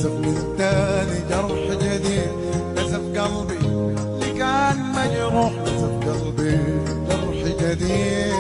نزف من تاني جرح جديد، نزف قلبي اللي كان مجروح، نزف قلبي جرح جديد.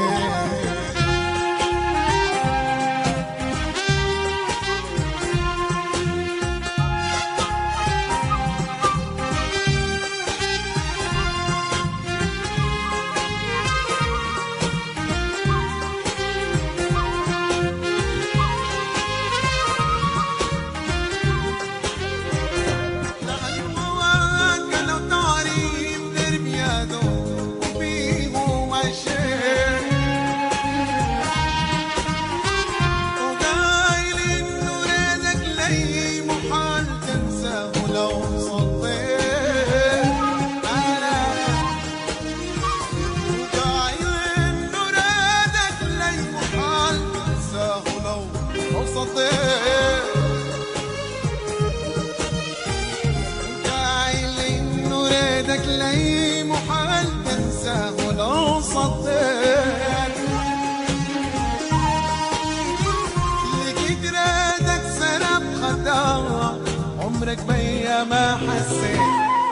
قايل انه ريدك لي محال تنساه لو صديت، لقيت ريدك سرب خداع عمرك بيا ما حسيت،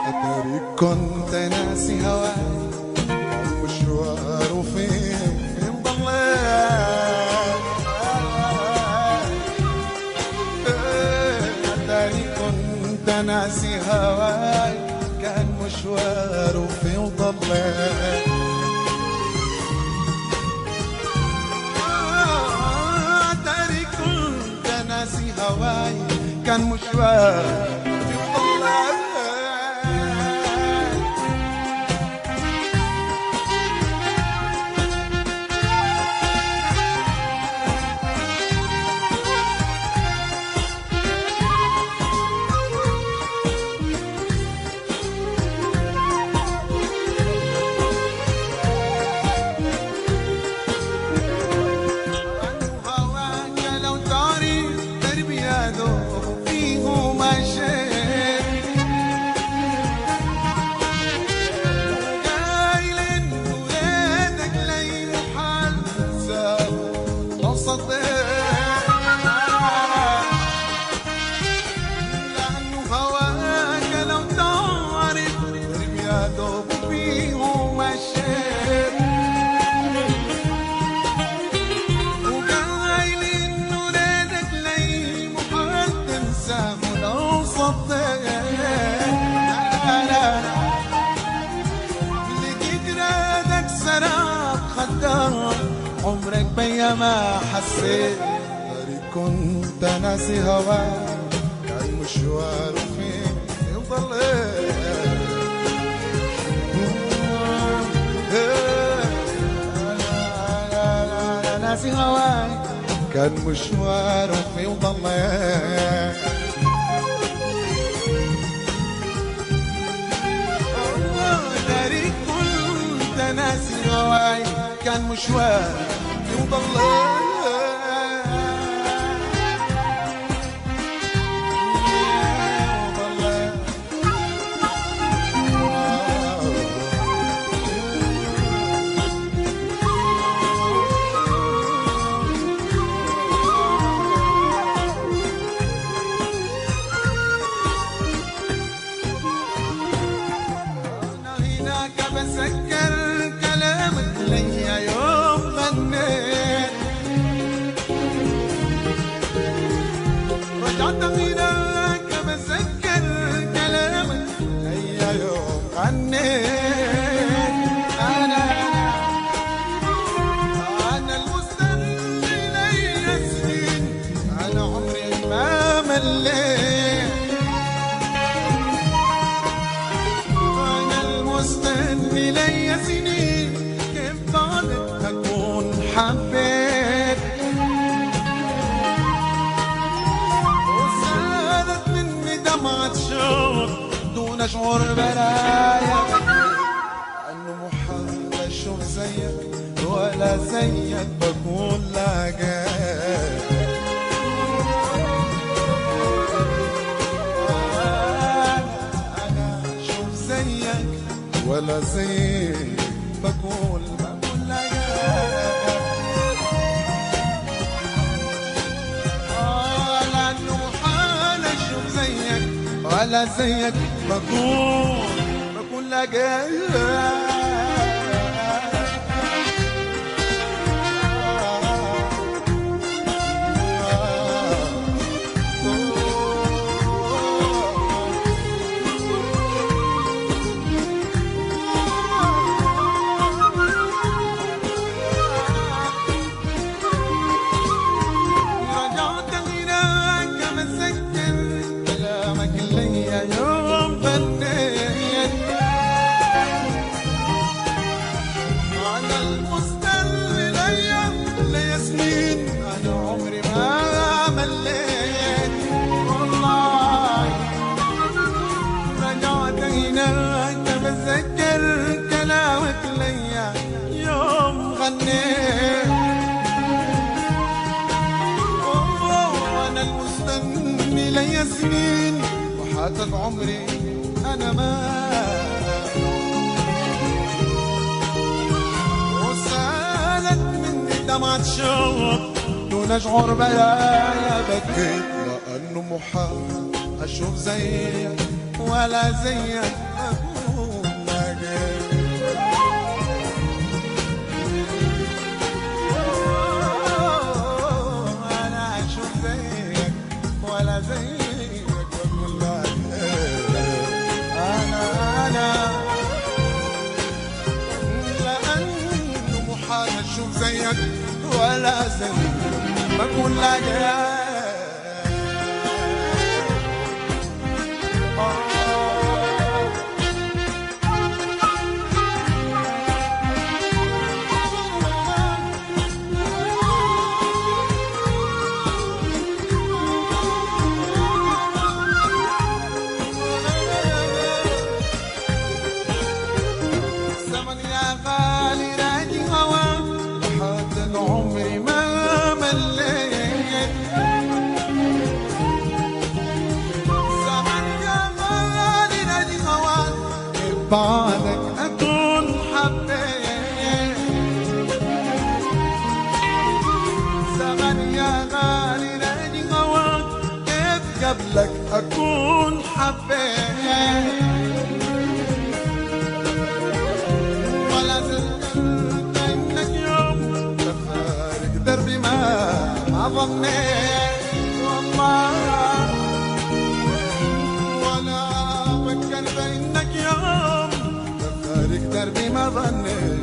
اتاريك كنت ناسي هواي مشوار وفين ضليت، كنت ناسي هواي كان مشوار وفي وضليت، اتاري كنت ناسي هواي كان مشوار وفي وضليت. عمرك بيا ما حسيت، طريق كنت ناسي هواك كان مشوار فين ضليت، ناسي هواك كان مشوار فين ضليت، طريق كنت ناسي هواك كان مشوار وضليت. أنا هناك بسكر كلامك ليا يوم غنيت، رجعت هناك بسكر كلامك ليا يوم غنيت، أنا المستني ليا سنين، أنا عمري ما مليت، أنا المستني ليا سنين، كيف ضلت أكون حبيت، وسالت مني دمعة شوق دون شعور برايا، أنه محال أشوف زيك ولا زيك بكون لاقيت، أنا أشوف زيك ولا زيك بقول لاقيت، لأنه محال أشوف زيك ولا زيك بكون لقاك. وانا المستني ليا سنين وحاتف عمري انا ما وسالت مني دمعة شوق دون اشعر بلايا بكيت لانه محال اشوف زيك ولا زيك اكون لاقيت. ولا زيك بقول لك أنا لأنه محال أشوف زيك ولا زيك بقول لك بعدك أكون حبيت زمن يا غالي نادي هواك كيف قبلك أكون حبيت ولا زلت إنك يوم تفارق دربي ما ظنيت والله ولا فكرت إنك يوم دربي ما ظنيت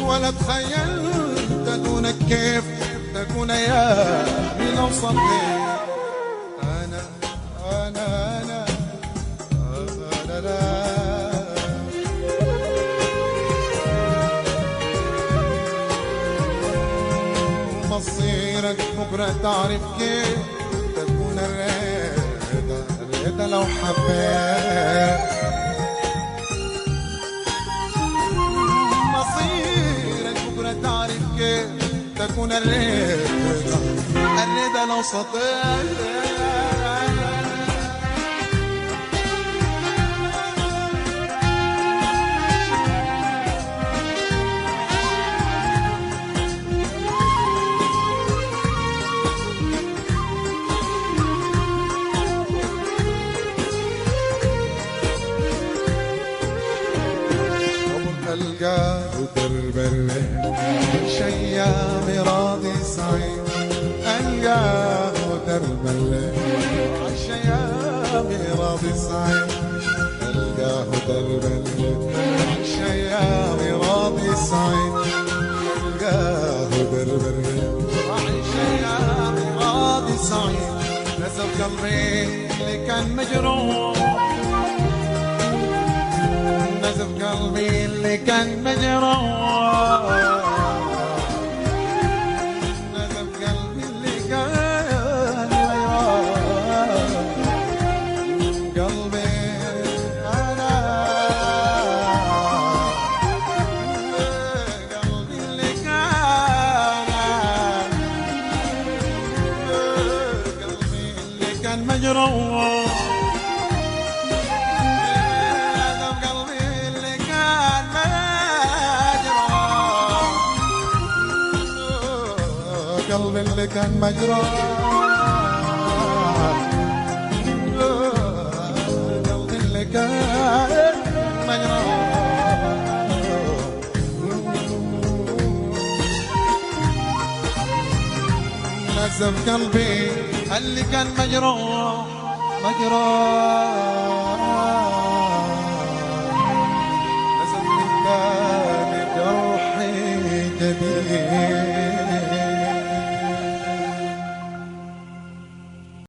ولا تخيلت دونك كيف تكون ايامي لو صليت. انا مصيرك بكره تعرف كيف تكون الرضا لو حبيت. مصيرك بكره تعرف كيف تكون الرضا لو سطيت. ألقاه درب الليل شيامي راضي سعيد. ألقاه درب الليل شيامي راضي سعيد. ألقاه درب الليل شيامي راضي سعيد. ألقاه درب الليل شيامي راضي سعيد. نزف قلبي اللي كان مجروح نزف قلبي اللي كان مجروح. نزف قلبي اللي كان مجروح. قلبي أنا قلبي اللي كان قلبي اللي كان مجروح. قلبي اللي كان مجروح نزف قلبي اللي كان مجروح مجروح.